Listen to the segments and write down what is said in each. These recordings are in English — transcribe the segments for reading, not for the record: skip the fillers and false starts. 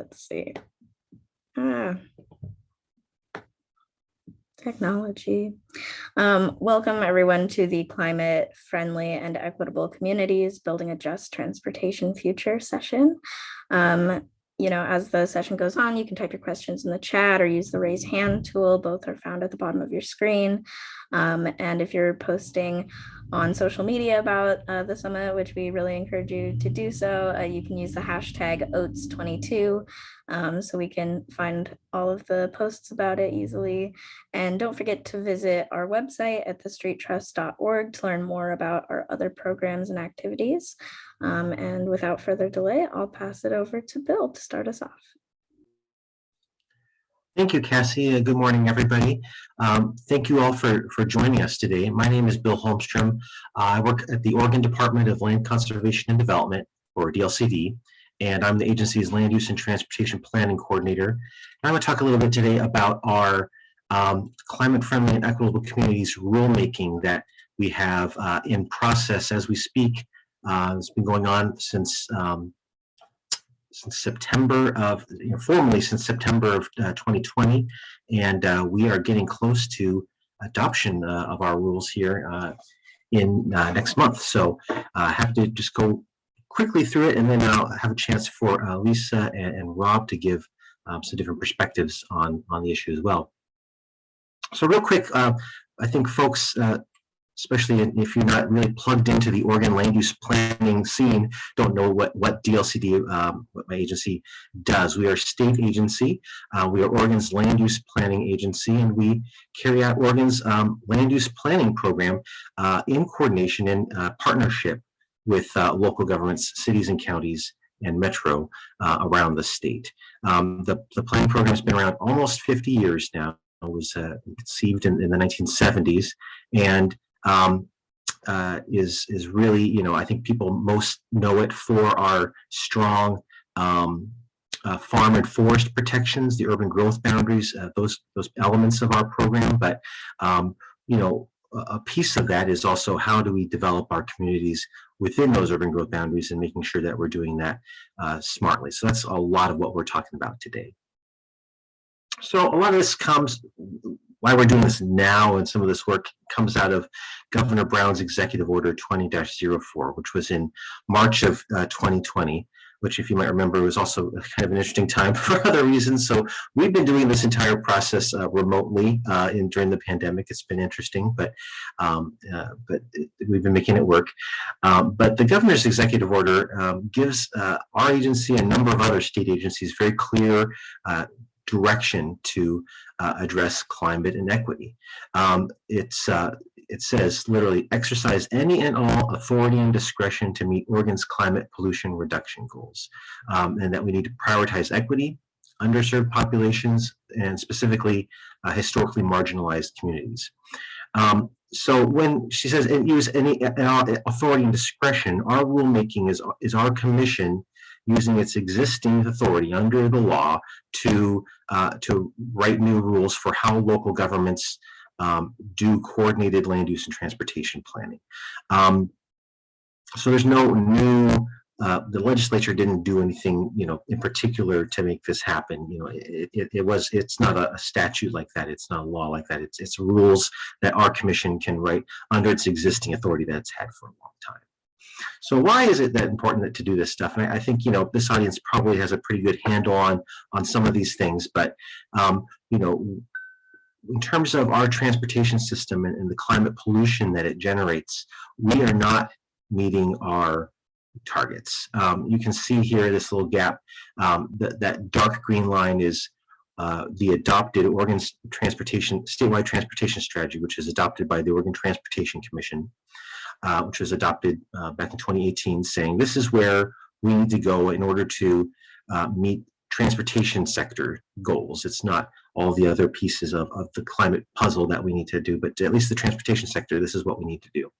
Let's see. Ah, technology. Welcome everyone to the Climate Friendly and Equitable Communities Building a Just Transportation Future session. As the session goes on, you can type your questions in the chat or use the raise hand tool. Both are found at the bottom of your screen. And if you're posting on social media about the summit, which we really encourage you to do so, you can use the hashtag OATS22 so we can find all of the posts about it easily. And don't forget to visit our website at thestreettrust.org to learn more about our other programs and activities. And without further delay, I'll pass it over to Bill to start us off. Thank you, Cassie. Good morning, everybody. Thank you all for joining us today. My name is Bill Holmstrom. I work at the Oregon Department of Land Conservation and Development, or DLCD, and I'm the agency's Land Use and Transportation Planning Coordinator. And I'm going to talk a little bit today about our climate-friendly and equitable communities rulemaking that we have in process as we speak. It's been going on since September of, formally since September of 2020, and we are getting close to adoption of our rules here in next month. So I have to just go quickly through it, and then I'll have a chance for Lisa and Rob to give some different perspectives on the issue as well. So real quick, I think folks, especially if you're not really plugged into the Oregon land use planning scene, don't know what DLCD, what my agency does. We are a state agency. We are Oregon's land use planning agency, and we carry out Oregon's land use planning program in coordination and partnership with local governments, cities and counties, and metro around the state. The planning program has been around almost 50 years now. It was conceived in the 1970s, and is really, I think people most know it for our strong farm and forest protections, the urban growth boundaries, those elements of our program. But a piece of that is also how do we develop our communities within those urban growth boundaries and making sure that we're doing that smartly. So that's a lot of what we're talking about today. So a lot of this comes, why we're doing this now, and some of this work comes out of Governor Brown's Executive Order 20-04, which was in March of 2020, which, if you might remember, was also kind of an interesting time for other reasons. So we've been doing this entire process remotely during the pandemic. It's been interesting, but we've been making it work. But the governor's executive order gives our agency and a number of other state agencies very clear direction to address climate inequity. It says literally, exercise any and all authority and discretion to meet Oregon's climate pollution reduction goals, and that we need to prioritize equity, underserved populations, and specifically historically marginalized communities. So when she says use any authority and discretion, our rulemaking is our commission using its existing authority under the law to write new rules for how local governments do coordinated land use and transportation planning. So there's no new, the legislature didn't do anything, in particular to make this happen. It's not a statute like that. It's not a law like that. It's rules that our commission can write under its existing authority that it's had for a long time. So why is it that important to do this stuff? And I think, this audience probably has a pretty good handle on some of these things, but, in terms of our transportation system and the climate pollution that it generates, we are not meeting our targets. You can see here this little gap. That dark green line is the adopted Oregon's statewide transportation strategy, which is adopted by the Oregon Transportation Commission, which was adopted back in 2018, saying this is where we need to go in order to meet transportation sector goals. It's not all the other pieces of the climate puzzle that we need to do, but at least the transportation sector, this is what we need to do.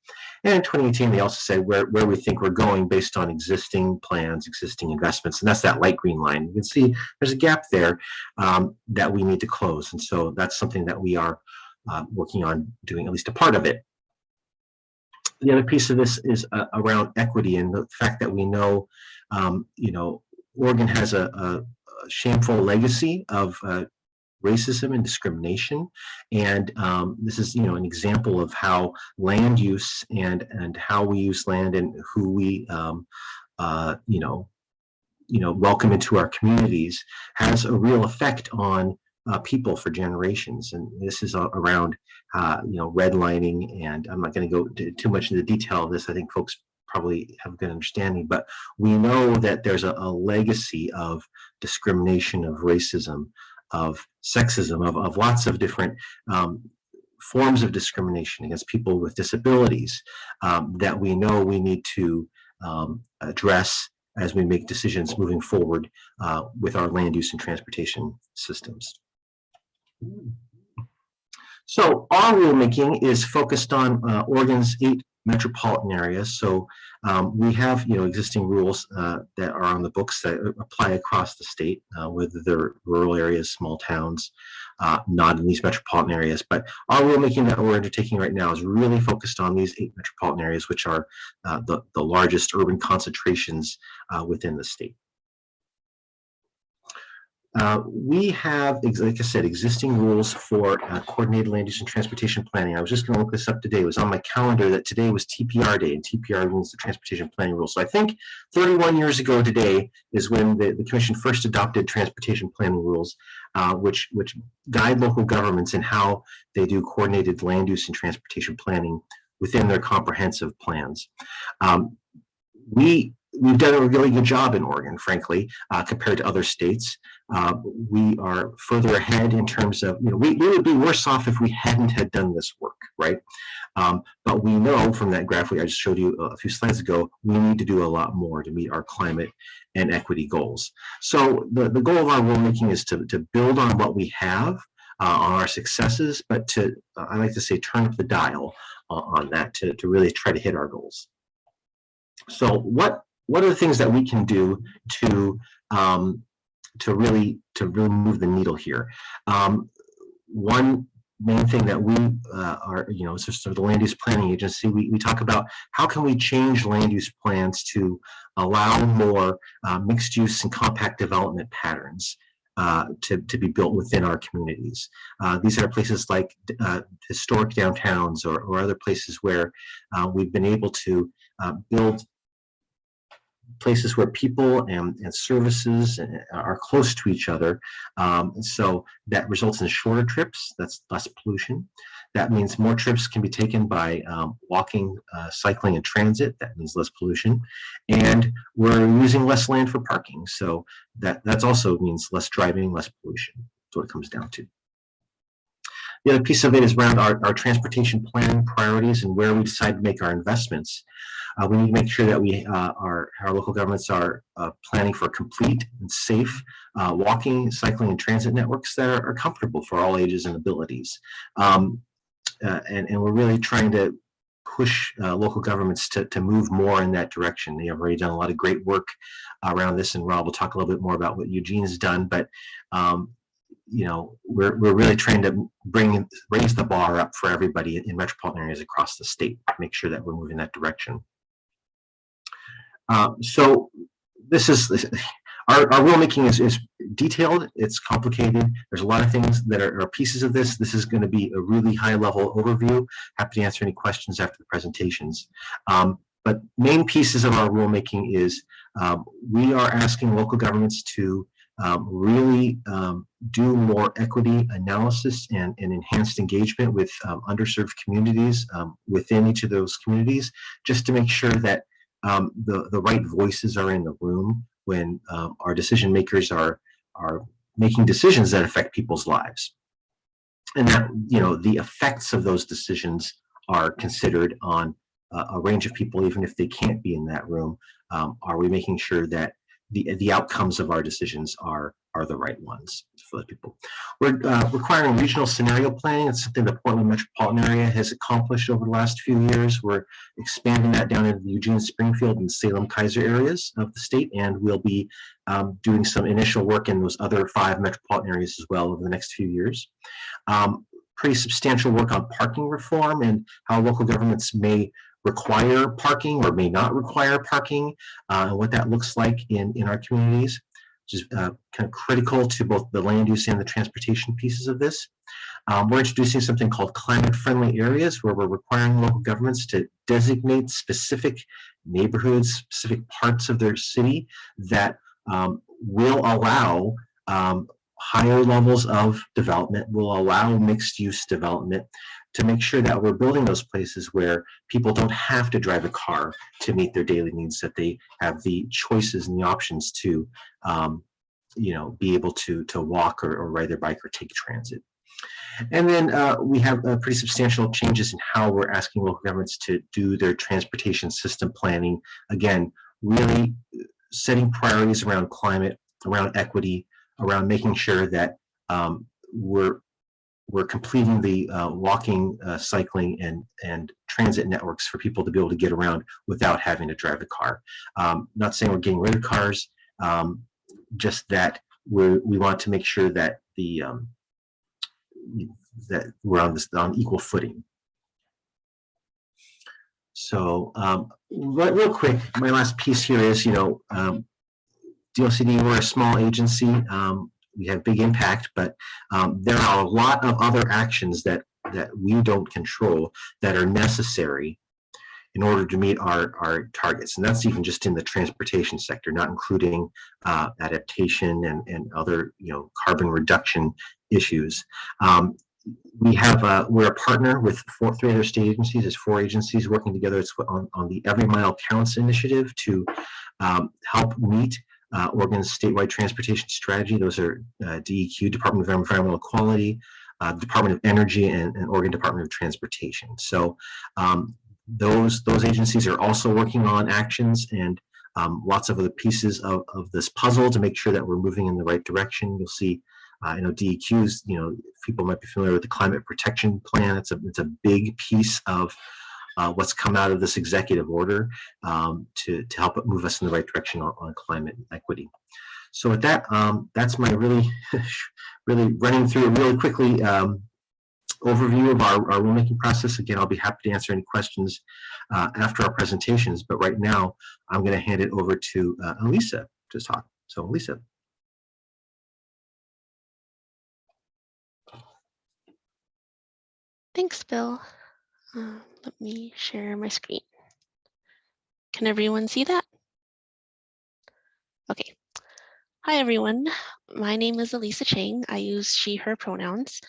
And in 2018, they also said where we think we're going based on existing plans, existing investments, and that's that light green line. You can see there's a gap there that we need to close. And so that's something that we are working on doing, at least a part of it. The other piece of this is around equity and the fact that we know, Oregon has a shameful legacy of racism and discrimination, and this is an example of how land use and how we use land and who we welcome into our communities has a real effect on people for generations. And this is around redlining, and I'm not going to go too much into detail of this. I think folks probably have a good understanding, but we know that there's a legacy of discrimination, of racism, of sexism, of lots of different forms of discrimination against people with disabilities that we know we need to address as we make decisions moving forward with our land use and transportation systems. So our rulemaking is focused on Oregon's 8 metropolitan areas. So we have existing rules that are on the books that apply across the state, whether they're rural areas, small towns, not in these metropolitan areas. But our rulemaking that we're undertaking right now is really focused on these 8 metropolitan areas, which are the largest urban concentrations within the state. We have, like I said, existing rules for coordinated land use and transportation planning. I was just going to look this up today. It was on my calendar that today was TPR day, and TPR means the transportation planning rules. So I think 31 years ago today is when the Commission first adopted transportation planning rules, which guide local governments in how they do coordinated land use and transportation planning within their comprehensive plans. We've done a really good job in Oregon, frankly, compared to other states. We are further ahead in terms of, we would be worse off if we hadn't had done this work, right? But we know from that graph I just showed you a few slides ago, we need to do a lot more to meet our climate and equity goals. So the goal of our rulemaking is to build on what we have, on our successes, but to, I like to say, turn up the dial on that to really try to hit our goals. So what are the things that we can do to really move the needle here? One main thing that we are, as the land use planning agency, we talk about how can we change land use plans to allow more mixed use and compact development patterns to be built within our communities. These are places like historic downtowns or other places where we've been able to build places where people and services are close to each other. So that results in shorter trips, that's less pollution. That means more trips can be taken by walking, cycling, and transit. That means less pollution. And we're using less land for parking. So that also means less driving, less pollution. That's what it comes down to. The other piece of it is around our transportation planning priorities and where we decide to make our investments. We need to make sure that our local governments are planning for complete and safe walking, cycling, and transit networks that are comfortable for all ages and abilities. And we're really trying to push local governments to move more in that direction. They have already done a lot of great work around this, and Rob will talk a little bit more about what Eugene's done, but we're really trying to raise the bar up for everybody in metropolitan areas across the state, make sure that we're moving that direction. So this is our rulemaking is detailed, it's complicated. There's a lot of things that are pieces of this. This is going to be a really high level overview. Happy to answer any questions after the presentations. But main pieces of our rulemaking is we are asking local governments to really do more equity analysis and enhanced engagement with underserved communities within each of those communities, just to make sure that the right voices are in the room when our decision makers are making decisions that affect people's lives, and that the effects of those decisions are considered on a range of people, even if they can't be in that room. Are we making sure that the outcomes of our decisions are the right ones for the people? We're requiring regional scenario planning. It's something the Portland metropolitan area has accomplished over the last few years. We're expanding that down into the Eugene, Springfield, and Salem-Keizer areas of the state, and we'll be doing some initial work in those other 5 metropolitan areas as well over the next few years. Pretty substantial work on parking reform and how local governments may require parking or may not require parking, and what that looks like in our communities. which is kind of critical to both the land use and the transportation pieces of this. We're introducing something called climate-friendly areas, where we're requiring local governments to designate specific neighborhoods, specific parts of their city that will allow higher levels of development, will allow mixed-use development, to make sure that we're building those places where people don't have to drive a car to meet their daily needs, that they have the choices and the options to be able to walk or ride their bike or take transit. And then we have pretty substantial changes in how we're asking local governments to do their transportation system planning. Again, really setting priorities around climate, around equity, around making sure that we're completing the walking, cycling, and transit networks for people to be able to get around without having to drive a car. Not saying we're getting rid of cars, just that we want to make sure that that we're on equal footing. So real quick, my last piece here is, DLCD, we're a small agency. We have big impact, but there are a lot of other actions that we don't control that are necessary in order to meet our targets. And that's even just in the transportation sector, not including adaptation and other carbon reduction issues. We're a partner with three other state agencies. There's 4 agencies working together. It's on the Every Mile Counts initiative to help meet Oregon's statewide transportation strategy. Those are DEQ, Department of Environmental Quality, Department of Energy, and Oregon Department of Transportation. So those agencies are also working on actions and lots of other pieces of this puzzle to make sure that we're moving in the right direction. You'll see DEQ's, people might be familiar with the Climate Protection Plan. It's a big piece of what's come out of this executive order to help it move us in the right direction on climate equity. So with that, that's my really running through it really quickly overview of our rulemaking process. Again, I'll be happy to answer any questions after our presentations, but right now I'm going to hand it over to Elisa to talk. So Elisa. Thanks, Bill. Let me share my screen. Can everyone see that? Okay. Hi, everyone. My name is Elisa Chang. I use she, her pronouns.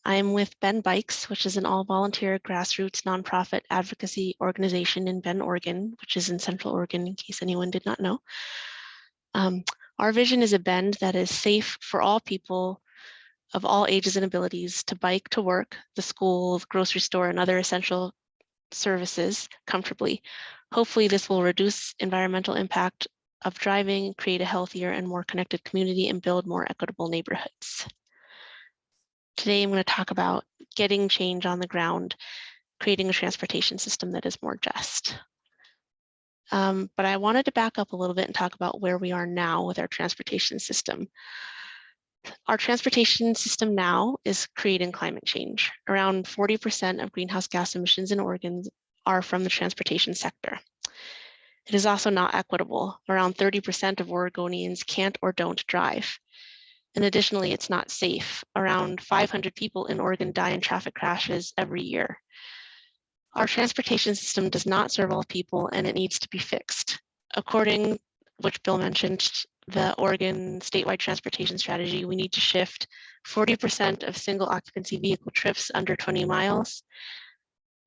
I'm with Bend Bikes, which is an all-volunteer grassroots nonprofit advocacy organization in Bend, Oregon, which is in Central Oregon, in case anyone did not know. Our vision is a Bend that is safe for all people of all ages and abilities to bike to work, the school, the grocery store, and other essential services comfortably. Hopefully, this will reduce environmental impact of driving, create a healthier and more connected community, and build more equitable neighborhoods. Today, I'm going to talk about getting change on the ground, creating a transportation system that is more just. But I wanted to back up a little bit and talk about where we are now with our transportation system. Our transportation system now is creating climate change. Around 40% of greenhouse gas emissions in Oregon are from the transportation sector. It is also not equitable. Around 30% of Oregonians can't or don't drive. And additionally, it's not safe. Around 500 people in Oregon die in traffic crashes every year. Our transportation system does not serve all people, and it needs to be fixed. According, which Bill mentioned, the Oregon statewide transportation strategy, we need to shift 40% of single occupancy vehicle trips under 20 miles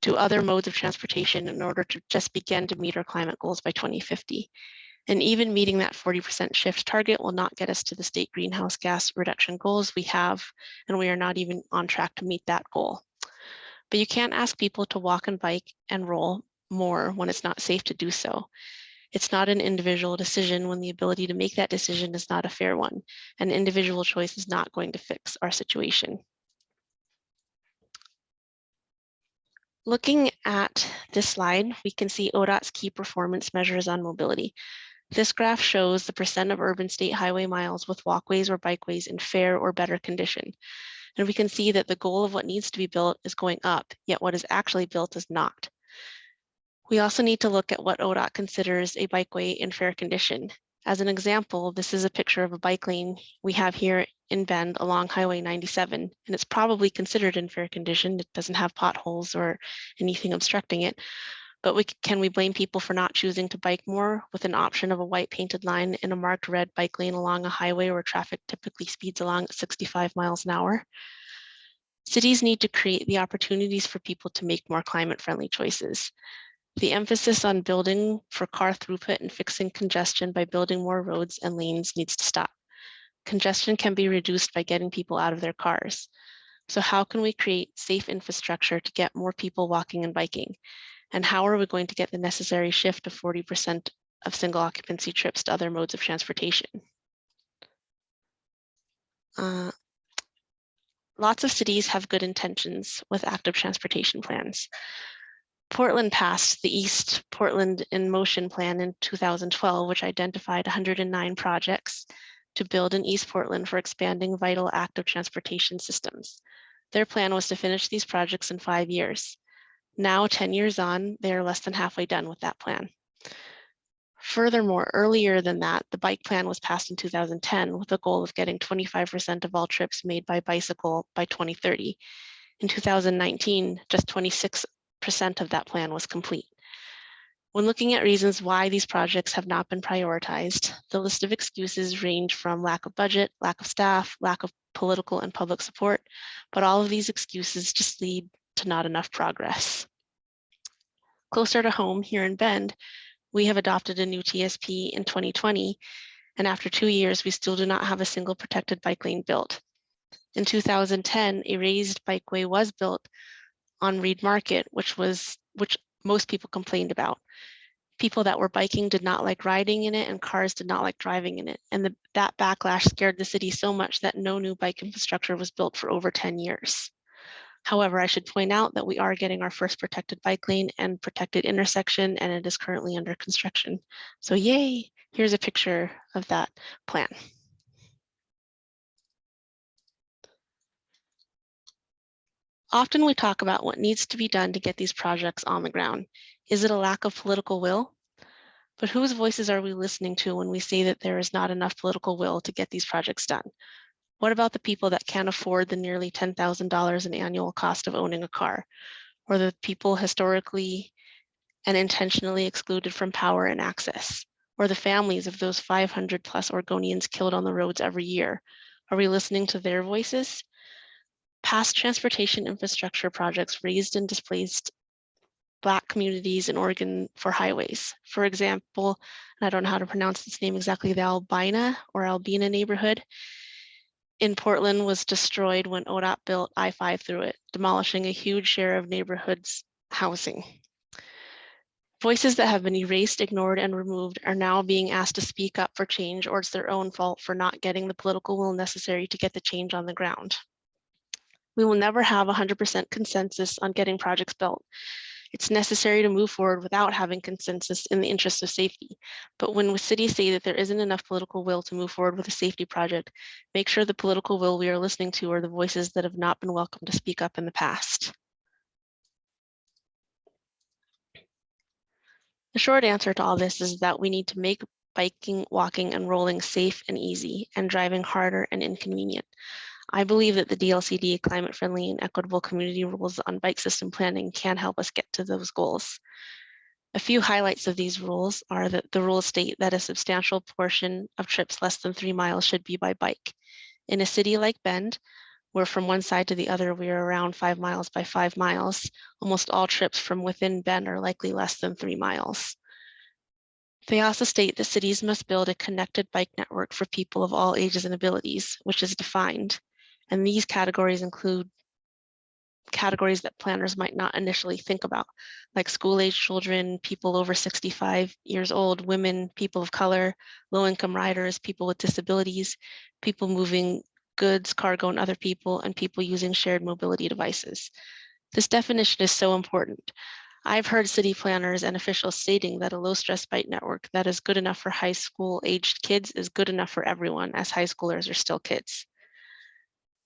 to other modes of transportation in order to just begin to meet our climate goals by 2050. And even meeting that 40% shift target will not get us to the state greenhouse gas reduction goals we have, and we are not even on track to meet that goal. But you can't ask people to walk and bike and roll more when it's not safe to do so. It's not an individual decision when the ability to make that decision is not a fair one. An individual choice is not going to fix our situation. Looking at this slide, we can see ODOT's key performance measures on mobility. This graph shows the percent of urban state highway miles with walkways or bikeways in fair or better condition. And we can see that the goal of what needs to be built is going up, yet what is actually built is not. We also need to look at what ODOT considers a bikeway in fair condition. As an example, this is a picture of a bike lane we have here in Bend along Highway 97, and it's probably considered in fair condition. It doesn't have potholes or anything obstructing it, but can we blame people for not choosing to bike more with an option of a white painted line in a marked red bike lane along a highway where traffic typically speeds along at 65 miles an hour? Cities need to create the opportunities for people to make more climate-friendly choices. The emphasis on building for car throughput and fixing congestion by building more roads and lanes needs to stop. Congestion can be reduced by getting people out of their cars. So how can we create safe infrastructure to get more people walking and biking? And how are we going to get the necessary shift of 40% of single occupancy trips to other modes of transportation? Lots of cities have good intentions with active transportation plans. Portland passed the East Portland in Motion plan in 2012, which identified 109 projects to build in East Portland for expanding vital active transportation systems. Their plan was to finish these projects in 5 years. Now, 10 years on, they are less than halfway done with that plan. Furthermore, earlier than that, the bike plan was passed in 2010 with a goal of getting 25% of all trips made by bicycle by 2030. In 2019, just 26% of that plan was complete. When looking at reasons why these projects have not been prioritized, the list of excuses range from lack of budget, lack of staff, lack of political and public support, but all of these excuses just lead to not enough progress. Closer to home, here in Bend, we have adopted a new TSP in 2020, and after 2 years, we still do not have a single protected bike lane built. In 2010, a raised bikeway was built on Reed Market, which most people complained about. People that were biking did not like riding in it, and cars did not like driving in it. And that backlash scared the city so much that no new bike infrastructure was built for over 10 years. However, I should point out that we are getting our first protected bike lane and protected intersection, and it is currently under construction. So yay, here's a picture of that plan. Often we talk about what needs to be done to get these projects on the ground. Is it a lack of political will? But whose voices are we listening to when we say that there is not enough political will to get these projects done? What about the people that can't afford the nearly $10,000 in annual cost of owning a car? Or the people historically and intentionally excluded from power and access? Or the families of those 500 plus Oregonians killed on the roads every year? Are we listening to their voices? Past transportation infrastructure projects raised and displaced Black communities in Oregon for highways. For example, and I don't know how to pronounce this name exactly, the Albina neighborhood in Portland was destroyed when ODOT built I-5 through it, demolishing a huge share of neighborhoods' housing. Voices that have been erased, ignored, and removed are now being asked to speak up for change, or it's their own fault for not getting the political will necessary to get the change on the ground. We will never have 100% consensus on getting projects built. It's necessary to move forward without having consensus in the interest of safety. But when cities say that there isn't enough political will to move forward with a safety project, make sure the political will we are listening to are the voices that have not been welcome to speak up in the past. The short answer to all this is that we need to make biking, walking, and rolling safe and easy, and driving harder and inconvenient. I believe that the DLCD climate-friendly and equitable community rules on bike system planning can help us get to those goals. A few highlights of these rules are that the rules state that a substantial portion of trips less than 3 miles should be by bike. In a city like Bend, where from one side to the other we are around 5 miles by 5 miles, almost all trips from within Bend are likely less than 3 miles. They also state that cities must build a connected bike network for people of all ages and abilities, which is defined. And these categories include categories that planners might not initially think about, like school-age children, people over 65 years old, women, people of color, low-income riders, people with disabilities, people moving goods, cargo, and other people, and people using shared mobility devices. This definition is so important. I've heard city planners and officials stating that a low-stress bike network that is good enough for high school-aged kids is good enough for everyone, as high schoolers are still kids.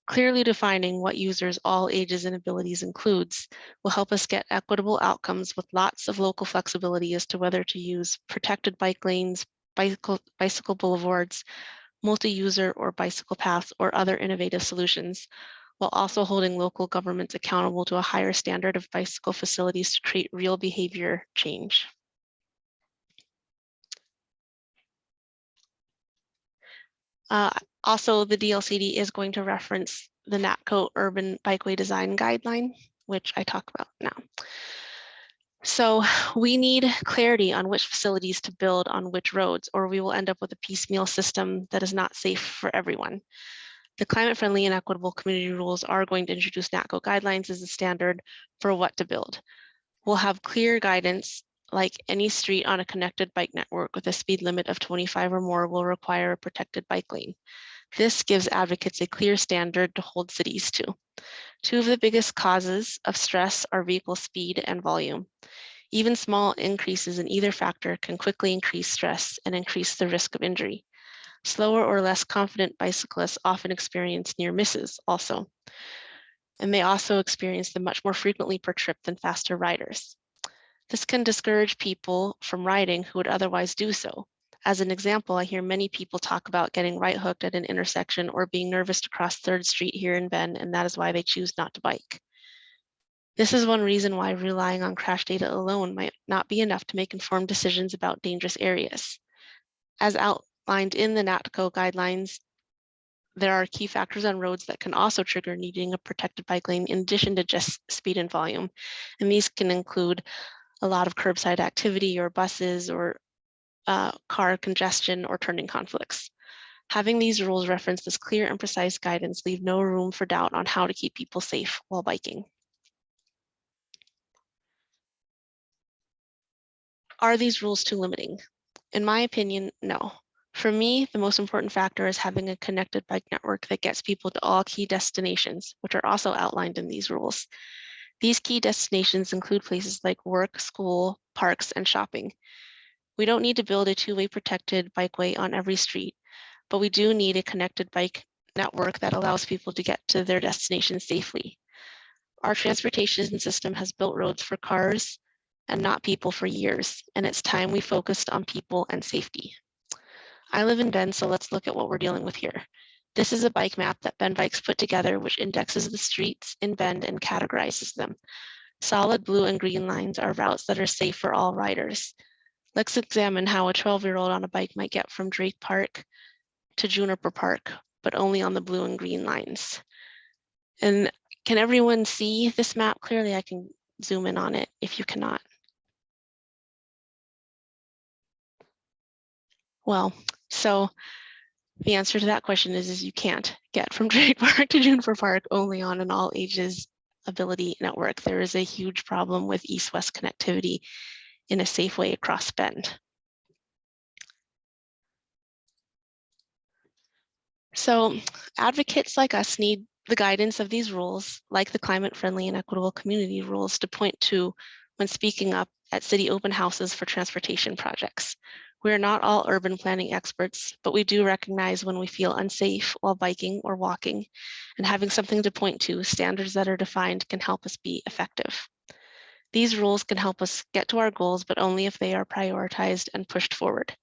Clearly defining what users all ages and abilities includes will help us get equitable outcomes with lots of local flexibility as to whether to use protected bike lanes, bicycle boulevards, multi-user or bicycle paths, or other innovative solutions, while also holding local governments accountable to a higher standard of bicycle facilities to create real behavior change. Also, the DLCD is going to reference the NATCO Urban Bikeway Design Guideline, which I talk about now. So we need clarity on which facilities to build on which roads, or we will end up with a piecemeal system that is not safe for everyone. The climate-friendly and equitable community rules are going to introduce NATCO guidelines as a standard for what to build. We'll have clear guidance, like any street on a connected bike network with a speed limit of 25 or more will require a protected bike lane. This gives advocates a clear standard to hold cities to. Two of the biggest causes of stress are vehicle speed and volume. Even small increases in either factor can quickly increase stress and increase the risk of injury. Slower or less confident bicyclists often experience near misses also. And they also experience them much more frequently per trip than faster riders. This can discourage people from riding who would otherwise do so. As an example, I hear many people talk about getting right hooked at an intersection or being nervous to cross 3rd Street here in Bend, and that is why they choose not to bike. This is one reason why relying on crash data alone might not be enough to make informed decisions about dangerous areas. As outlined in the NATCO guidelines, there are key factors on roads that can also trigger needing a protected bike lane in addition to just speed and volume. And these can include a lot of curbside activity or buses or car congestion or turning conflicts. Having these rules reference this clear and precise guidance leave no room for doubt on how to keep people safe while biking. Are these rules too limiting? In my opinion, no. For me, the most important factor is having a connected bike network that gets people to all key destinations, which are also outlined in these rules. These key destinations include places like work, school, parks, and shopping. We don't need to build a two-way protected bikeway on every street, but we do need a connected bike network that allows people to get to their destinations safely. Our transportation system has built roads for cars and not people for years, and it's time we focused on people and safety. I live in Bend, so let's look at what we're dealing with here. This is a bike map that Bend Bikes put together, which indexes the streets in Bend and categorizes them. Solid blue and green lines are routes that are safe for all riders. Let's examine how a 12-year-old on a bike might get from Drake Park to Juniper Park, but only on the blue and green lines. And can everyone see this map clearly? I can zoom in on it if you cannot. Well, so the answer to that question is you can't get from Drake Park to Juniper Park only on an all ages ability network. There is a huge problem with east-west connectivity in a safe way across Bend. So advocates like us need the guidance of these rules, like the climate-friendly and equitable community rules, to point to when speaking up at city open houses for transportation projects. We are not all urban planning experts, but we do recognize when we feel unsafe while biking or walking, and having something to point to, standards that are defined, can help us be effective. These rules can help us get to our goals, but only if they are prioritized and pushed forward.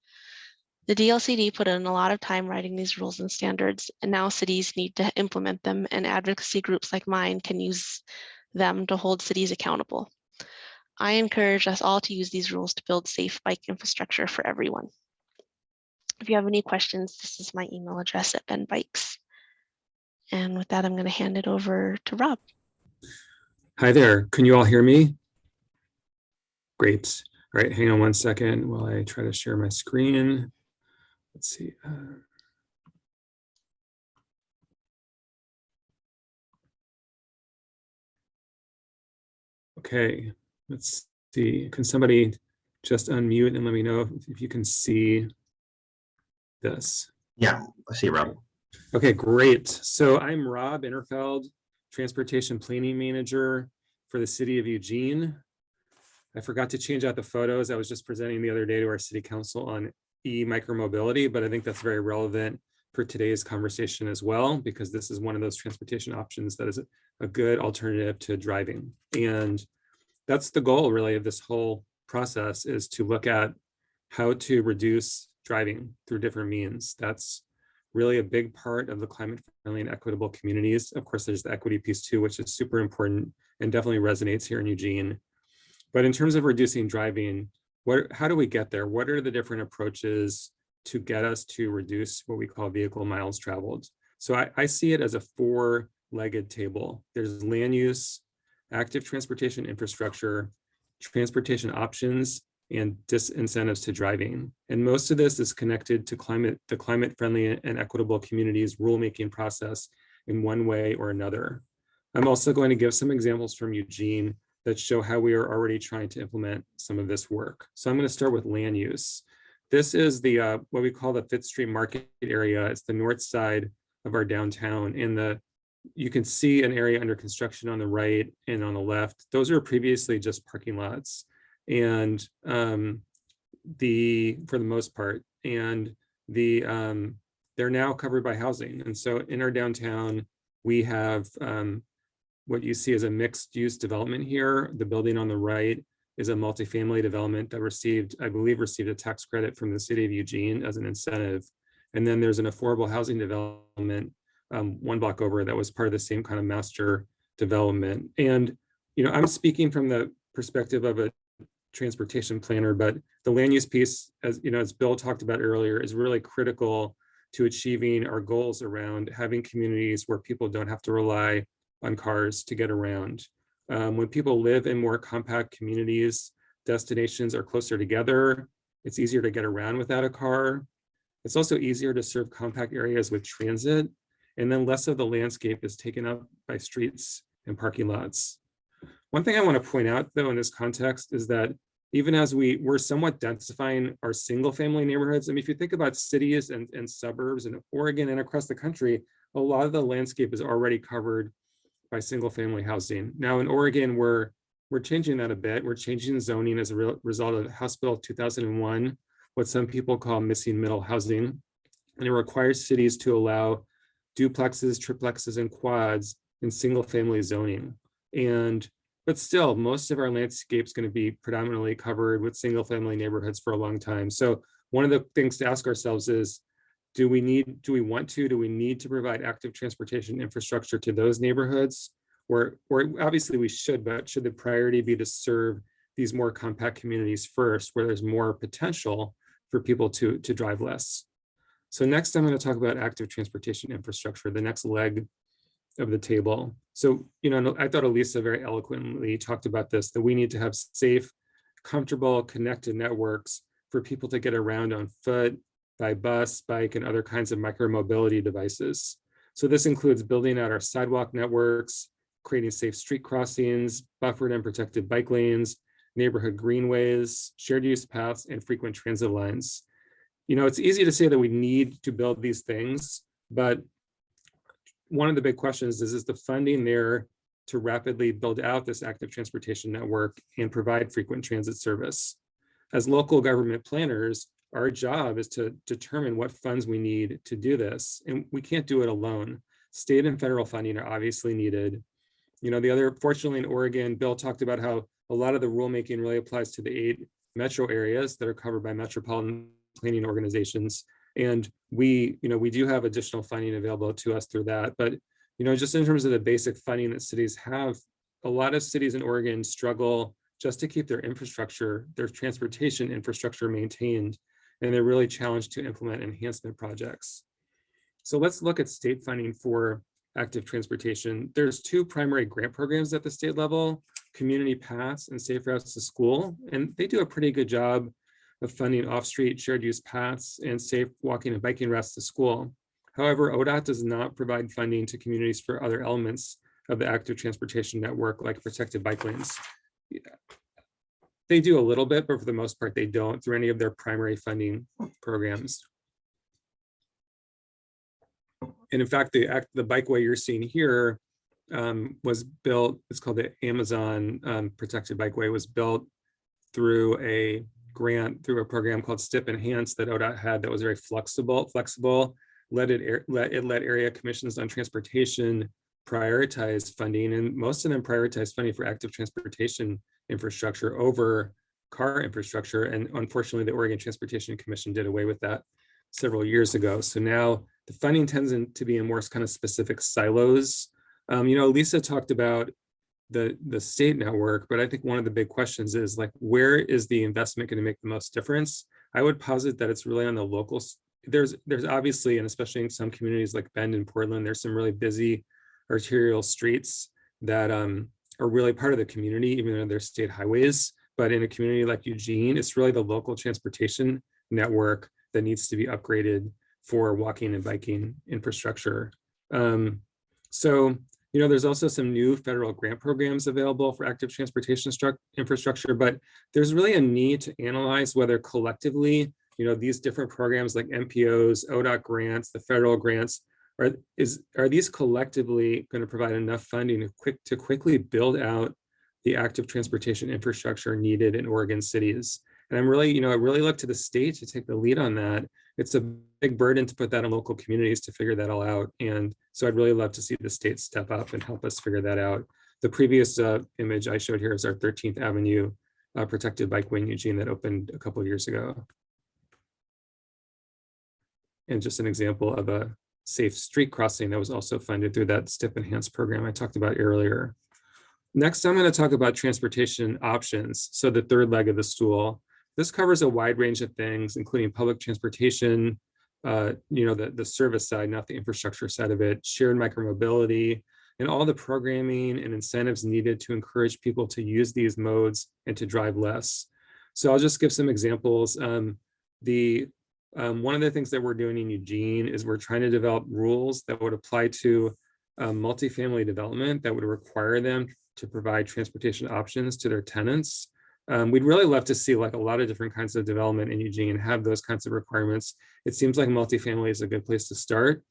The DLCD put in a lot of time writing these rules and standards, and now cities need to implement them, and advocacy groups like mine can use them to hold cities accountable. I encourage us all to use these rules to build safe bike infrastructure for everyone. If you have any questions, this is my email address at Ben Bikes. And with that, I'm going to hand it over to Rob. Hi there. Can you all hear me? Great. All right, hang on one second while I try to share my screen. Let's see. Okay, let's see. Can somebody just unmute and let me know if you can see this? Yeah, I see, Rob. Okay, great. So I'm Rob Interfeld, Transportation Planning Manager for the City of Eugene. I forgot to change out the photos. I was just presenting the other day to our City Council on e-micromobility, but I think that's very relevant for today's conversation as well, because this is one of those transportation options that is a good alternative to driving. And that's the goal really of this whole process, is to look at how to reduce driving through different means. That's really a big part of the climate friendly and equitable communities. Of course, there's the equity piece too, which is super important and definitely resonates here in Eugene. But in terms of reducing driving, how do we get there? What are the different approaches to get us to reduce what we call vehicle miles traveled? So I see it as a four-legged table. There's land use, active transportation infrastructure, transportation options, and disincentives to driving. And most of this is connected to the climate friendly and equitable communities rulemaking process in one way or another. I'm also going to give some examples from Eugene that show how we are already trying to implement some of this work. So I'm going to start with land use. This is the what we call the Fifth Street Market area. It's the north side of our downtown. And you can see an area under construction on the right and on the left. Those are previously just parking lots, and for the most part, and they're now covered by housing. And so in our downtown, we have what you see as a mixed use development here. The building on the right is a multifamily development that I believe received a tax credit from the city of Eugene as an incentive. And then there's an affordable housing development one block over that was part of the same kind of master development. And, I'm speaking from the perspective of a transportation planner, but the land use piece, as Bill talked about earlier, is really critical to achieving our goals around having communities where people don't have to rely on cars to get around. When people live in more compact communities, destinations are closer together. It's easier to get around without a car. It's also easier to serve compact areas with transit, and then less of the landscape is taken up by streets and parking lots. One thing I want to point out, though, in this context is that even as we're somewhat densifying our single family neighborhoods, I mean, if you think about cities and suburbs in Oregon and across the country, a lot of the landscape is already covered by single family housing. Now in Oregon, we're changing that a bit. We're changing zoning as a result of House Bill 2001, what some people call missing middle housing. And it requires cities to allow duplexes, triplexes, and quads in single family zoning. But still, most of our landscape is going to be predominantly covered with single family neighborhoods for a long time. So one of the things to ask ourselves is, do we need to provide active transportation infrastructure to those neighborhoods? Or obviously we should, but should the priority be to serve these more compact communities first, where there's more potential for people to drive less? So next I'm going to talk about active transportation infrastructure, the next leg of the table. So, I thought Elisa very eloquently talked about this, that we need to have safe, comfortable, connected networks for people to get around on foot, by bus, bike, and other kinds of micromobility devices. So this includes building out our sidewalk networks, creating safe street crossings, buffered and protected bike lanes, neighborhood greenways, shared use paths, and frequent transit lines. It's easy to say that we need to build these things, but one of the big questions is the funding there to rapidly build out this active transportation network and provide frequent transit service? As local government planners, our job is to determine what funds we need to do this, and we can't do it alone. State and federal funding are obviously needed. Fortunately in Oregon, Bill talked about how a lot of the rulemaking really applies to the 8 metro areas that are covered by metropolitan planning organizations. And we do have additional funding available to us through that. But, just in terms of the basic funding that cities have, a lot of cities in Oregon struggle just to keep their transportation infrastructure maintained. And they're really challenged to implement enhancement projects. So let's look at state funding for active transportation. There's 2 primary grant programs at the state level, Community Paths and Safe Routes to School. And they do a pretty good job of funding off-street shared use paths and safe walking and biking routes to school. However, ODOT does not provide funding to communities for other elements of the active transportation network, like protected bike lanes. They do a little bit, but for the most part, they don't through any of their primary funding programs. And in fact, the bikeway you're seeing here was built, it's called the Amazon Protected Bikeway, was built through a grant, through a program called STIP Enhance that ODOT had that was very flexible, let area commissions on transportation prioritize funding, and most of them prioritize funding for active transportation infrastructure over car infrastructure. And unfortunately, the Oregon Transportation Commission did away with that several years ago. So now the funding tends to be in more kind of specific silos. Lisa talked about the state network, but I think one of the big questions is like, where is the investment going to make the most difference? I would posit that it's really on the local. There's obviously, and especially in some communities like Bend and Portland, there's some really busy arterial streets that are really part of the community, even though they're state highways. But in a community like Eugene, it's really the local transportation network that needs to be upgraded for walking and biking infrastructure. There's also some new federal grant programs available for active transportation infrastructure, but there's really a need to analyze whether collectively, these different programs like MPOs, ODOT grants, the federal grants, are these collectively going to provide enough funding to quickly build out the active transportation infrastructure needed in Oregon cities? And I'm really, I really look to the state to take the lead on that. It's a big burden to put that on local communities to figure that all out. And so I'd really love to see the state step up and help us figure that out. The previous image I showed here is our 13th Avenue protected bikeway in Eugene that opened a couple of years ago. And just an example of a safe street crossing that was also funded through that STIP Enhanced program I talked about earlier. Next, I'm going to talk about transportation options. So the third leg of the stool. This covers a wide range of things, including public transportation, the service side, not the infrastructure side of it, shared micromobility, and all the programming and incentives needed to encourage people to use these modes and to drive less. So I'll just give some examples. One of the things that we're doing in Eugene is we're trying to develop rules that would apply to multifamily development that would require them to provide transportation options to their tenants. We'd really love to see like a lot of different kinds of development in Eugene have those kinds of requirements. It seems like multifamily is a good place to start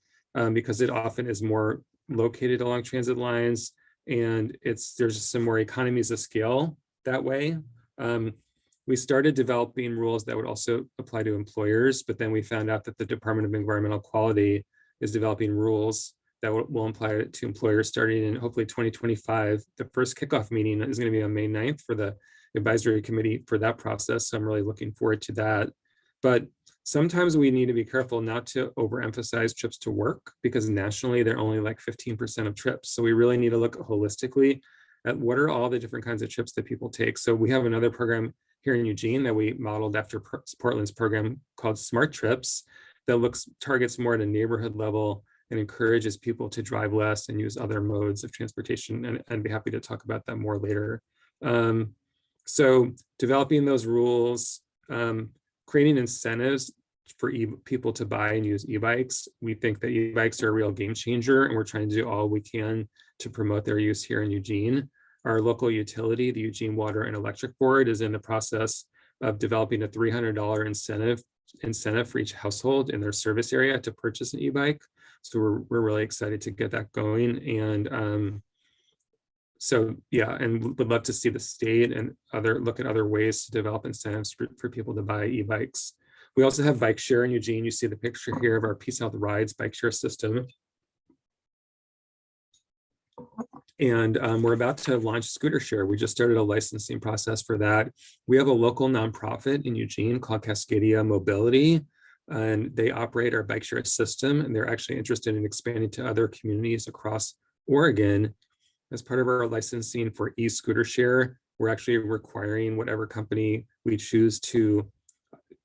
because it often is more located along transit lines, and there's just some more economies of scale that way. We started developing rules that would also apply to employers, but then we found out that the Department of Environmental Quality is developing rules that will apply to employers starting in hopefully 2025. The first kickoff meeting is going to be on May 9th for the advisory committee for that process. So I'm really looking forward to that. But sometimes we need to be careful not to overemphasize trips to work because nationally they're only like 15% of trips. So we really need to look holistically at what are all the different kinds of trips that people take. So we have another program here in Eugene that we modeled after Portland's program called Smart Trips that targets more at a neighborhood level and encourages people to drive less and use other modes of transportation. And I'd be happy to talk about that more later. So developing those rules, creating incentives for people to buy and use e-bikes. We think that e-bikes are a real game changer, and we're trying to do all we can to promote their use here in Eugene. Our local utility, the Eugene Water and Electric Board, is in the process of developing a $300 incentive for each household in their service area to purchase an e-bike. So we're really excited to get that going. And so yeah, and would love to see the state and look at other ways to develop incentives for people to buy e-bikes. We also have bike share in Eugene. You see the picture here of our Peace Health Rides bike share system. And we're about to launch scooter share. We just started a licensing process for that. We have a local nonprofit in Eugene called Cascadia Mobility, and they operate our bike share system, and they're actually interested in expanding to other communities across Oregon. As part of our licensing for e-scooter share, we're actually requiring whatever company we choose to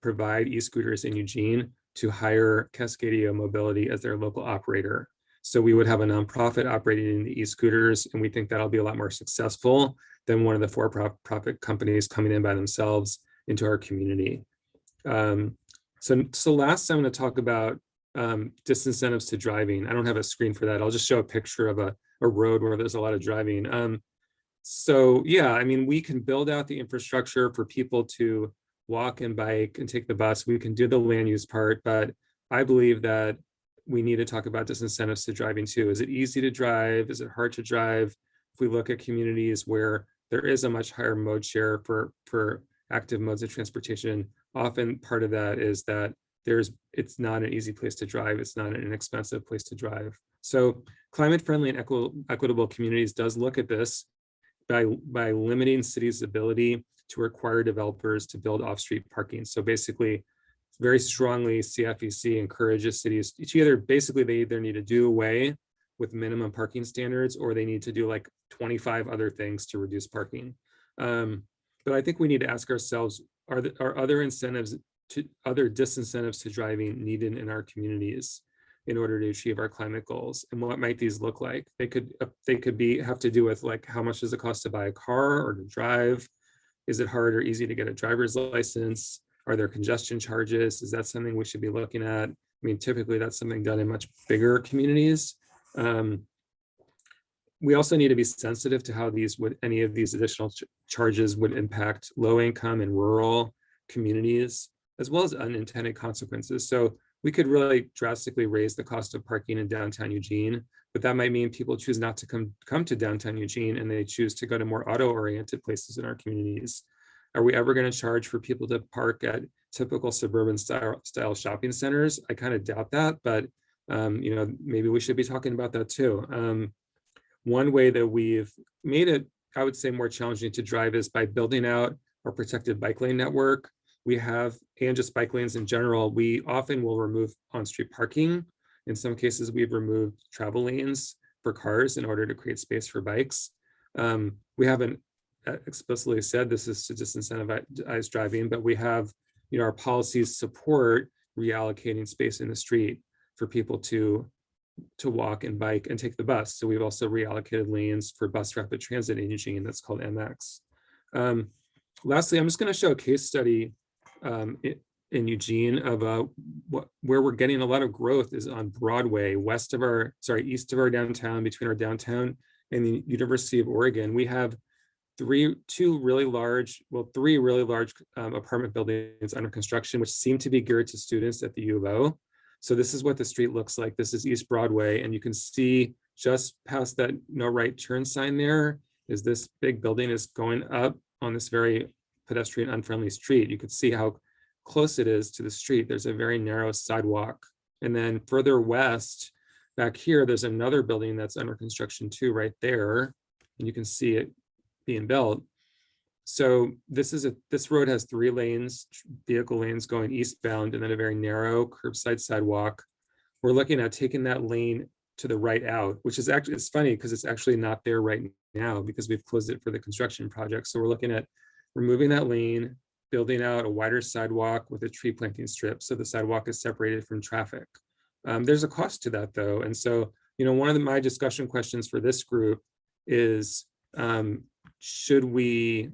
provide e-scooters in Eugene to hire Cascadia Mobility as their local operator. So we would have a nonprofit operating in the e-scooters, and we think that'll be a lot more successful than one of the for-profit companies coming in by themselves into our community. So last I'm going to talk about disincentives to driving. I don't have a screen for that. I'll just show a picture of a road where there's a lot of driving. So yeah, I mean, we can build out the infrastructure for people to walk and bike and take the bus. We can do the land use part, but I believe that we need to talk about disincentives to driving too. Is it easy to drive? Is it hard to drive? If we look at communities where there is a much higher mode share for active modes of transportation, often part of that is that it's not an easy place to drive. It's not an inexpensive place to drive. So climate friendly and equitable communities does look at this by limiting cities' ability to require developers to build off-street parking. So basically, very strongly, CFEC encourages cities to they either need to do away with minimum parking standards, or they need to do like 25 other things to reduce parking. But I think we need to ask ourselves, are other disincentives to driving needed in our communities in order to achieve our climate goals? And what might these look like? They could have to do with like, how much does it cost to buy a car or to drive? Is it hard or easy to get a driver's license? Are there congestion charges? Is that something we should be looking at? I mean, typically that's something done in much bigger communities. We also need to be sensitive to how any of these additional charges would impact low income and rural communities, as well as unintended consequences. So we could really drastically raise the cost of parking in downtown Eugene, but that might mean people choose not to come to downtown Eugene, and they choose to go to more auto-oriented places in our communities. Are we ever going to charge for people to park at typical suburban style shopping centers? I kind of doubt that, but maybe we should be talking about that too. One way that we've made it, I would say, more challenging to drive is by building out our protected bike lane network. We have, and just bike lanes in general, we often will remove on-street parking. In some cases, we've removed travel lanes for cars in order to create space for bikes. We haven't explicitly said this is to disincentivize driving, but we have, our policies support reallocating space in the street for people to walk and bike and take the bus. So we've also reallocated lanes for bus rapid transit in Eugene, that's called MX. Lastly, I'm just going to show a case study in Eugene of where we're getting a lot of growth is on Broadway, east of our downtown, between our downtown and the University of Oregon. We have three really large apartment buildings under construction, which seem to be geared to students at the U of O. So this is what the street looks like. This is East Broadway, and you can see just past that no right turn sign there is this big building is going up on this very pedestrian unfriendly street. You can see how close it is to the street. There's a very narrow sidewalk. And then further west, back here, there's another building that's under construction too, right there. And you can see it being built. So this road has 3 lanes, vehicle lanes going eastbound, and then a very narrow curbside sidewalk. We're looking at taking that lane to the right out, which is actually, it's funny because it's actually not there right now because we've closed it for the construction project. So we're looking at removing that lane, building out a wider sidewalk with a tree planting strip so the sidewalk is separated from traffic. There's a cost to that though. And so, one of my discussion questions for this group is, should we,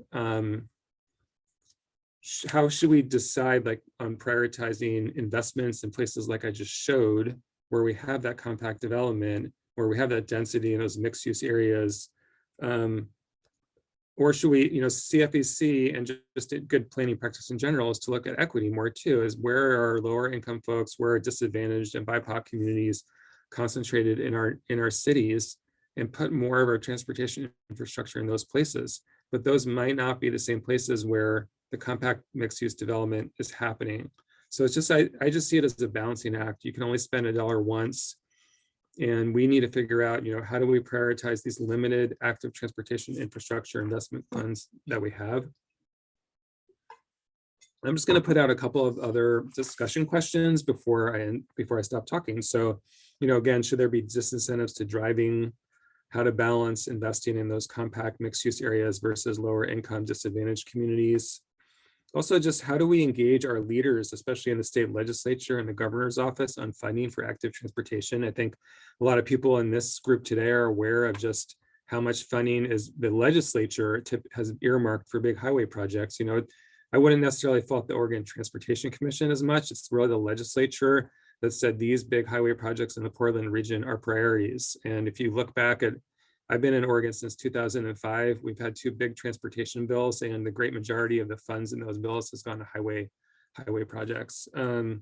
how should we decide on prioritizing investments in places like I just showed, where we have that compact development, where we have that density in those mixed use areas, or should we, CFEC and just good planning practice in general is to look at equity more too, is where are lower income folks, where are disadvantaged and BIPOC communities concentrated in our cities, and put more of our transportation infrastructure in those places. But those might not be the same places where the compact mixed use development is happening. So it's just, I just see it as a balancing act. You can only spend $1 once. And we need to figure out, how do we prioritize these limited active transportation infrastructure investment funds that we have? I'm just going to put out a couple of other discussion questions before I stop talking. So, again, should there be disincentives to driving? How to balance investing in those compact mixed use areas versus lower income disadvantaged communities? Also, just how do we engage our leaders, especially in the state legislature and the governor's office, on funding for active transportation? I think a lot of people in this group today are aware of just how much funding is the legislature has earmarked for big highway projects. I wouldn't necessarily fault the Oregon Transportation Commission as much. It's really the legislature that said these big highway projects in the Portland region are priorities. And if you look back at, I've been in Oregon since 2005. We've had 2 big transportation bills, and the great majority of the funds in those bills has gone to highway projects. And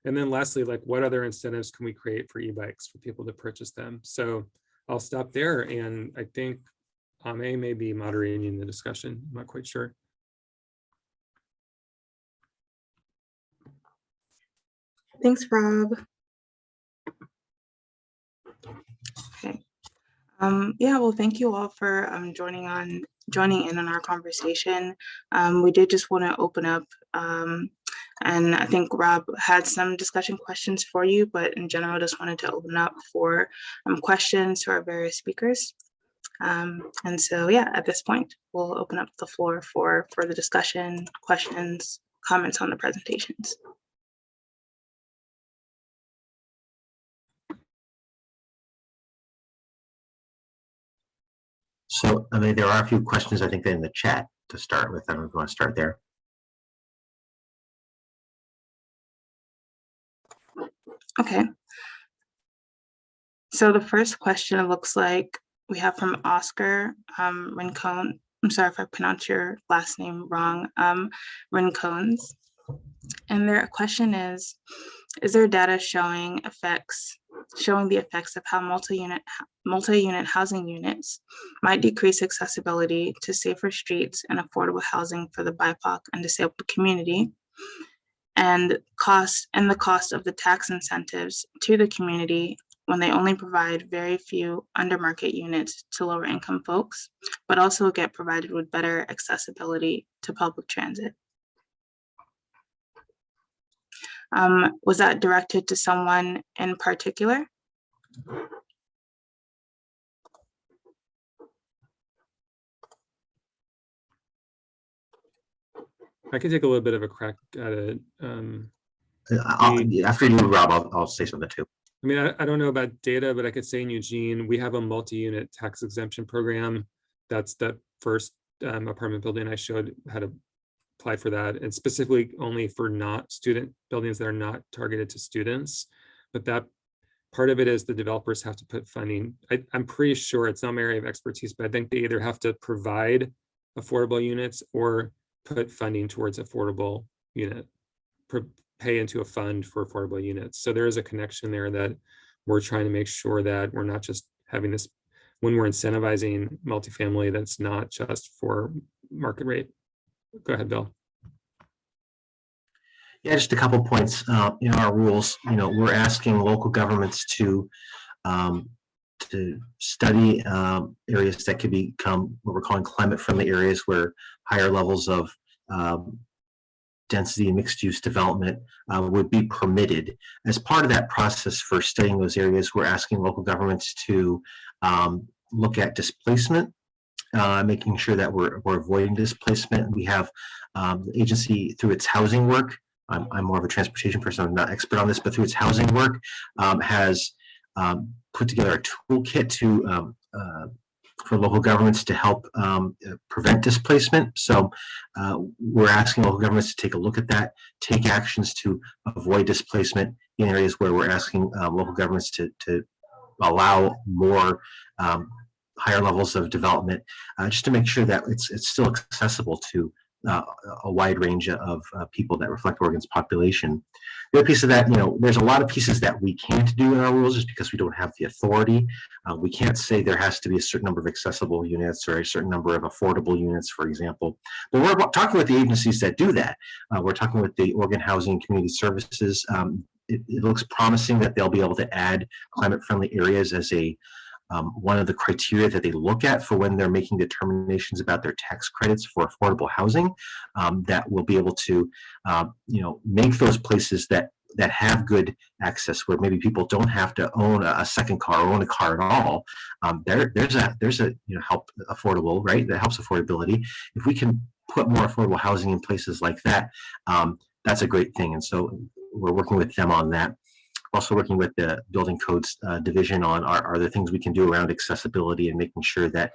then lastly, what other incentives can we create for e-bikes for people to purchase them? So I'll stop there, and I think Ame may be moderating the discussion. I'm not quite sure. Thanks, Rob. Okay. Yeah, well, thank you all for joining in on our conversation. We did just want to open up, and I think Rob had some discussion questions for you, but in general, just wanted to open up for questions to our various speakers. And so, yeah, at this point, we'll open up the floor for further discussion, questions, comments on the presentations. So, I mean, there are a few questions, I think, in the chat to start with. I don't know if you want to start there. Okay. So the first question, it looks like we have from Oscar Rincon. I'm sorry if I pronounce your last name wrong, Rincones. And their question is there data showing the effects of how multi-unit housing units might decrease accessibility to safer streets and affordable housing for the BIPOC and disabled community, and the cost of the tax incentives to the community when they only provide very few undermarket units to lower income folks, but also get provided with better accessibility to public transit? Was that directed to someone in particular? I can take a little bit of a crack at it. After you, Rob, I'll say something too. I mean, I don't know about data, but I could say in Eugene, we have a multi-unit tax exemption program. That's that first apartment building I showed how to apply for that, and specifically only for not student buildings that are not targeted to students. But that part of it is the developers have to put funding. I'm pretty sure it's not my area of expertise, but I think they either have to provide affordable units or put funding towards affordable unit, pay into a fund for affordable units. So there is a connection there that we're trying to make sure that we're not just having this, when we're incentivizing multifamily, that's not just for market rate. Go ahead, Bill. Yeah, just a couple points. In our rules, we're asking local governments to study areas that could become what we're calling climate-friendly areas, where higher levels of density and mixed-use development would be permitted. As part of that process for studying those areas, we're asking local governments to look at displacement, making sure that we're avoiding displacement. We have the agency, through its housing work, I'm more of a transportation person, I'm not expert on this, but through its housing work, has put together a toolkit to for local governments to help prevent displacement. So we're asking local governments to take a look at that, take actions to avoid displacement in areas where we're asking local governments to allow more higher levels of development, just to make sure that it's still accessible to a wide range of people that reflect Oregon's population. The other piece of that, there's a lot of pieces that we can't do in our rules just because we don't have the authority. We can't say there has to be a certain number of accessible units or a certain number of affordable units, for example. But we're talking with the agencies that do that. We're talking with the Oregon Housing and Community Services. It looks promising that they'll be able to add climate-friendly areas as one of the criteria that they look at for when they're making determinations about their tax credits for affordable housing, that will be able to, make those places that have good access, where maybe people don't have to own a second car or own a car at all. There's a help affordable, right? That helps affordability. If we can put more affordable housing in places like that, that's a great thing. And so we're working with them on that. Also working with the building codes division on are there things we can do around accessibility and making sure that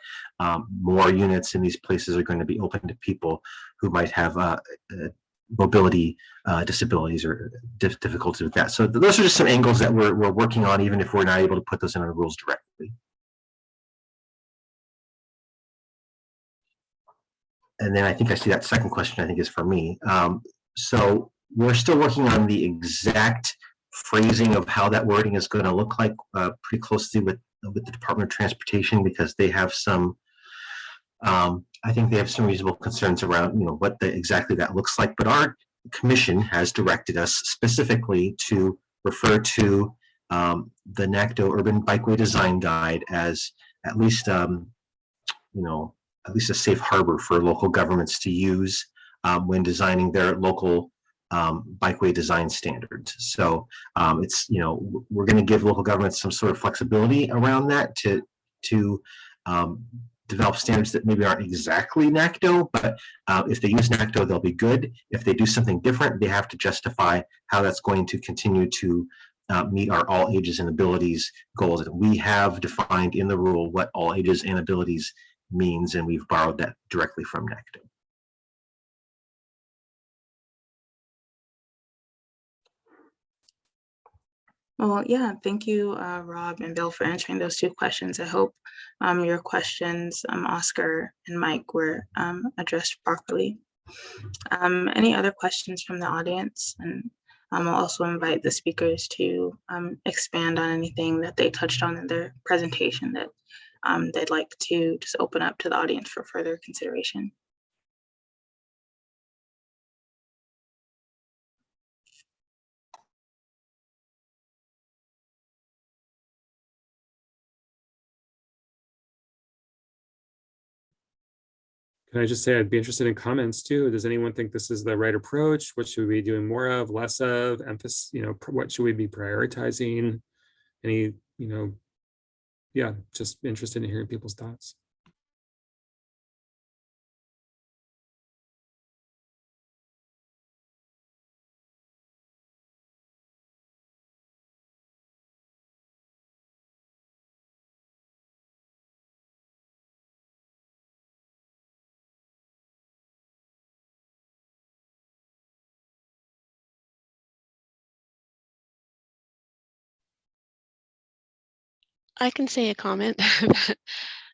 more units in these places are going to be open to people who might have mobility disabilities or difficulties with that. So those are just some angles that we're working on, even if we're not able to put those in our rules directly. And then I think I see that second question, I think, is for me. So we're still working on the exact phrasing of how that wording is going to look like, pretty closely with the Department of Transportation, because they have some, I think they have some reasonable concerns around, what exactly that looks like. But our commission has directed us specifically to refer to the NACDO Urban Bikeway Design Guide as at least at least a safe harbor for local governments to use when designing their local bikeway design standards. So it's, we're going to give local governments some sort of flexibility around that to develop standards that maybe aren't exactly NACDO, but if they use NACDO, they'll be good. If they do something different, they have to justify how that's going to continue to meet our all ages and abilities goals. And we have defined in the rule what all ages and abilities means, and we've borrowed that directly from NACDO. Well, yeah, thank you, Rob and Bill, for answering those two questions. I hope your questions, Oscar and Mike, were addressed properly. Any other questions from the audience? And I'll also invite the speakers to expand on anything that they touched on in their presentation that they'd like to just open up to the audience for further consideration. Can I just say I'd be interested in comments too? Does anyone think this is the right approach? What should we be doing more of, less of, emphasis, what should we be prioritizing? Any, yeah, just interested in hearing people's thoughts. I can say a comment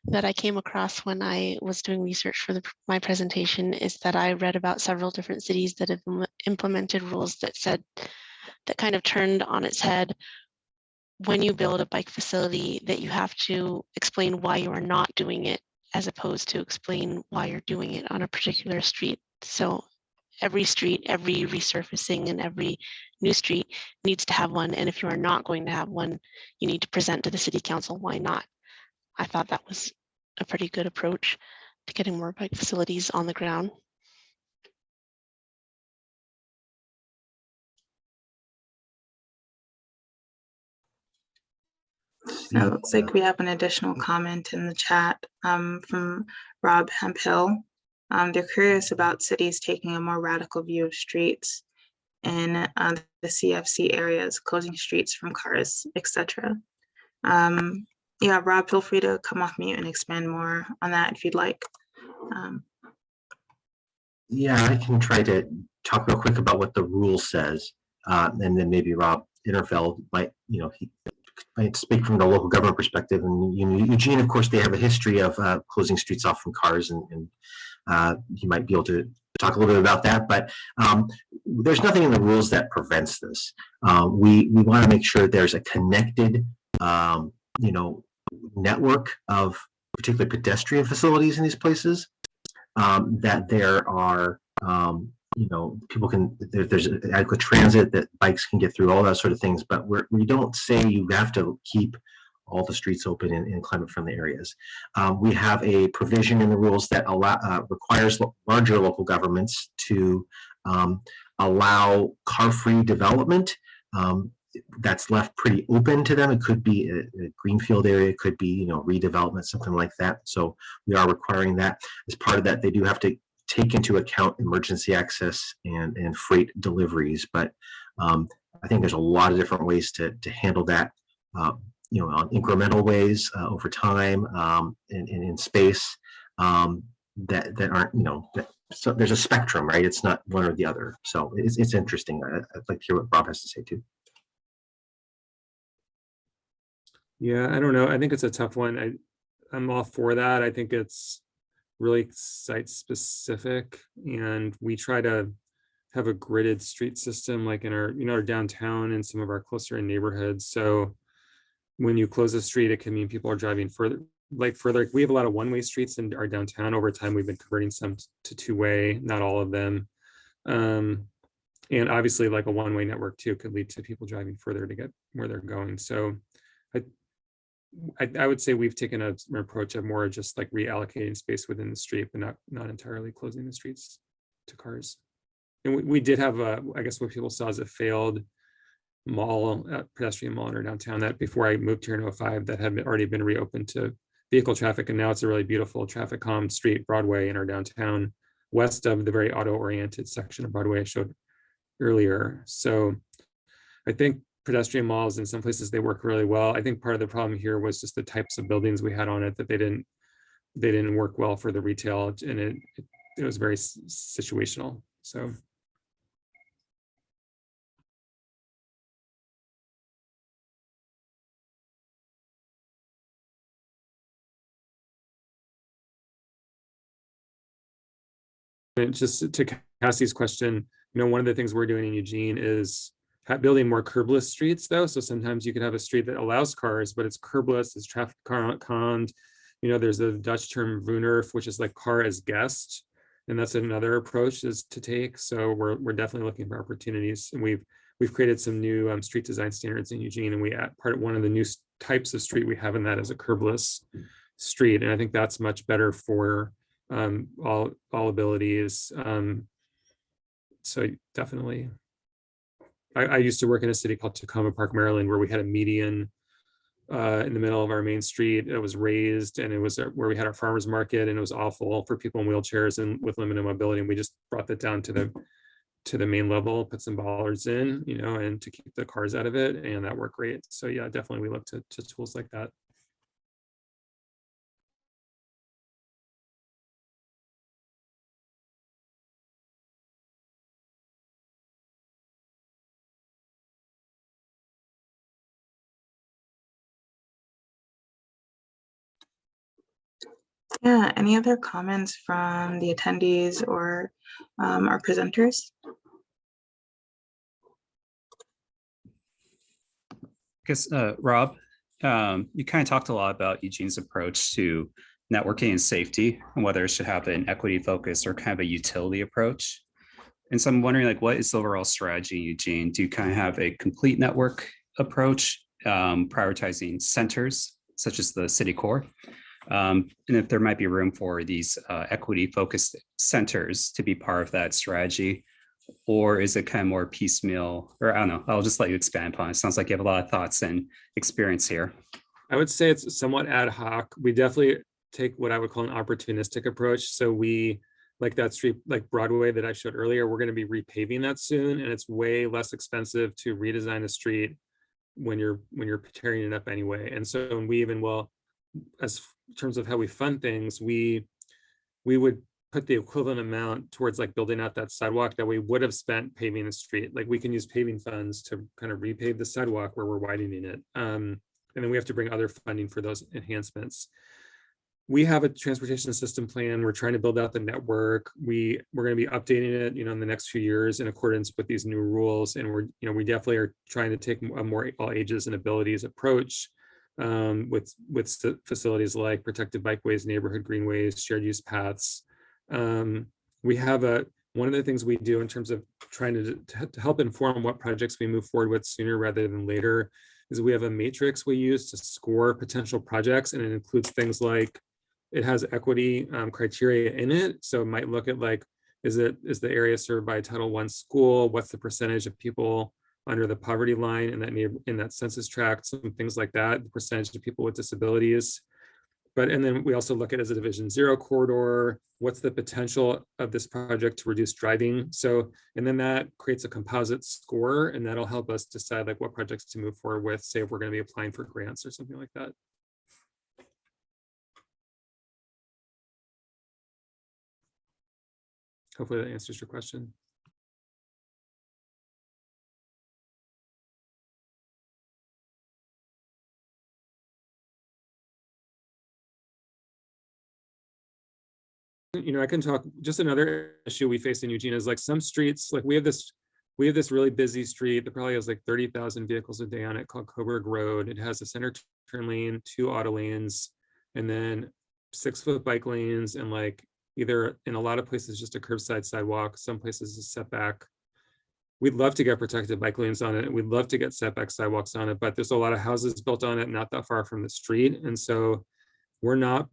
that I came across when I was doing research for my presentation is that I read about several different cities that have implemented rules that kind of turned on its head when you build a bike facility, that you have to explain why you are not doing it, as opposed to explain why you're doing it on a particular street. So every street, every resurfacing, and every new street needs to have one. And if you are not going to have one, you need to present to the city council why not. I thought that was a pretty good approach to getting more bike facilities on the ground. Now it looks like we have an additional comment in the chat from Rob Hemphill. They're curious about cities taking a more radical view of streets in the CFC areas, closing streets from cars, etc. Yeah, Rob, feel free to come off mute and expand more on that if you'd like. Yeah, I can try to talk real quick about what the rule says, and then maybe Rob Interfeld might, he might speak from the local government perspective. And Eugene, of course, they have a history of closing streets off from cars, and he might be able to talk a little bit about that. But there's nothing in the rules that prevents this. We want to make sure there's a connected, network of particularly pedestrian facilities in these places. That there are, people can, there's adequate transit, that bikes can get through, all that sort of things. But we don't say you have to keep all the streets open in climate-friendly areas. We have a provision in the rules that requires larger local governments to allow car-free development. That's left pretty open to them. It could be a greenfield area, it could be redevelopment, something like that. So we are requiring that. As part of that, they do have to take into account emergency access and freight deliveries. But I think there's a lot of different ways to handle that. On incremental ways over time, and in space that aren't so there's a spectrum, right? It's not one or the other. So it's interesting. I'd like to hear what Rob has to say too. Yeah, I don't know. I think it's a tough one. I'm all for that. I think it's really site specific, and we try to have a gridded street system like in our, our downtown and some of our closer in neighborhoods. So when you close a street, it can mean people are driving further. We have a lot of one-way streets in our downtown. Over time, we've been converting some to two-way, not all of them. And obviously, like a one-way network too could lead to people driving further to get where they're going. So I would say we've taken an approach of more just like reallocating space within the street, but not entirely closing the streets to cars. And we did have I guess what people saw as a failed mall, pedestrian mall in our downtown, that before I moved here in 2005, that had already been reopened to vehicle traffic. And now it's a really beautiful traffic calm street, Broadway, in our downtown, west of the very auto oriented section of Broadway I showed earlier. So I think pedestrian malls in some places, they work really well. I think part of the problem here was just the types of buildings we had on it, that they didn't work well for the retail, and it was very situational. So and just to Cassie's question, one of the things we're doing in Eugene is building more curbless streets, though. So sometimes you could have a street that allows cars, but it's curbless, it's traffic calmed. There's the Dutch term Woonerf, which is like car as guest. And that's another approach is to take. So we're definitely looking for opportunities. And we've created some new street design standards in Eugene. And one of the new types of street we have in that is a curbless street. And I think that's much better for all abilities. So definitely. I used to work in a city called Tacoma Park, Maryland, where we had a median in the middle of our main street. It was raised, and it was where we had our farmers market, and it was awful for people in wheelchairs and with limited mobility. And we just brought that down to the main level, put some bollards in, and to keep the cars out of it, and that worked great. So yeah, definitely we look to tools like that. Yeah, any other comments from the attendees or our presenters? I guess, Rob, you kind of talked a lot about Eugene's approach to networking and safety, and whether it should have an equity focus or kind of a utility approach. And so I'm wondering, like, what is the overall strategy in Eugene? Do you kind of have a complete network approach, prioritizing centers such as the city core? And if there might be room for these equity focused centers to be part of that strategy, or is it kind of more piecemeal? Or I don't know, I'll just let you expand upon it. Sounds like you have a lot of thoughts and experience here. I would say it's somewhat ad hoc. We definitely take what I would call an opportunistic approach. So we, like that street, like Broadway that I showed earlier, we're going to be repaving that soon, and it's way less expensive to redesign a street when you're tearing it up anyway. And so we even will, as in terms of how we fund things, we would put the equivalent amount towards like building out that sidewalk that we would have spent paving the street. Like we can use paving funds to kind of repave the sidewalk where we're widening it. And then we have to bring other funding for those enhancements. We have a transportation system plan. We're trying to build out the network. We're going to be updating it, in the next few years in accordance with these new rules. And we definitely are trying to take a more all ages and abilities approach with facilities like protected bikeways, neighborhood greenways, shared use paths. We have one of the things we do in terms of trying to help inform what projects we move forward with sooner rather than later is we have a matrix we use to score potential projects, and it includes things like it has equity criteria in it. So it might look at like, is the area served by a Title I school? What's the percentage of people under the poverty line in that census tract? Some things like that, the percentage of people with disabilities. And then we also look at it as a Division 0 corridor. What's the potential of this project to reduce driving? So, and then that creates a composite score, and that'll help us decide like what projects to move forward with, say if we're going to be applying for grants or something like that. Hopefully that answers your question. I can talk. Just another issue we face in Eugene is like some streets, like we have this really busy street that probably has like 30,000 vehicles a day on it called Coburg Road. It has a center turn lane, 2 auto lanes, and then 6-foot bike lanes, and like either in a lot of places just a curbside sidewalk, some places a setback. we'd love to get protected bike lanes on it. We'd love to get setback sidewalks on it, but there's a lot of houses built on it, not that far from the street. And so we're not,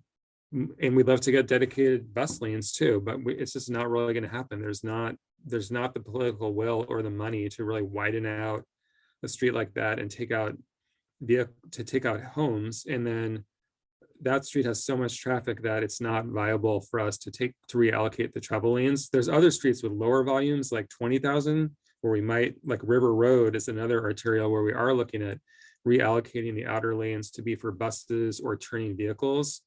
and we'd love to get dedicated bus lanes too, but it's just not really going to happen. There's not the political will or the money to really widen out a street like that and take out homes. And then that street has so much traffic that it's not viable for us to reallocate the travel lanes. There's other streets with lower volumes, like 20,000, where we might, like River Road is another arterial where we are looking at reallocating the outer lanes to be for buses or turning vehicles.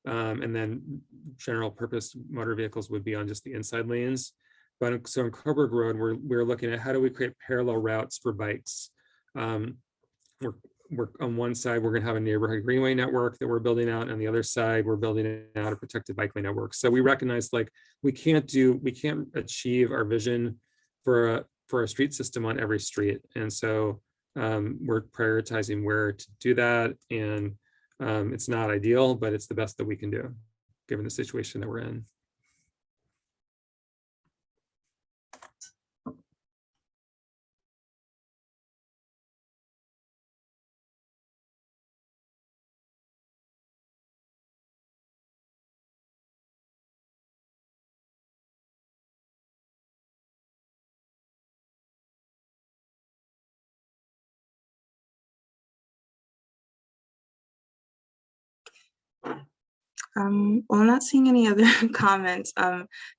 And then general purpose motor vehicles would be on just the inside lanes. But so in Coburg Road, we're looking at how do we create parallel routes for bikes. We're on one side, we're going to have a neighborhood greenway network that we're building out. On the other side, we're building out a protected bike lane network. So we recognize like we can't achieve our vision for a street system on every street. And so we're prioritizing where to do that. And it's not ideal, but it's the best that we can do given the situation that we're in. Well, I'm not seeing any other comments.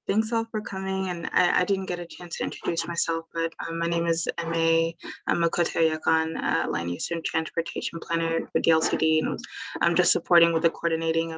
Thanks all for coming, and I didn't get a chance to introduce myself, but my name is M.A. Makoto Yakan, Land Use and Transportation Planner for the LCD, and I'm just supporting with the coordinating of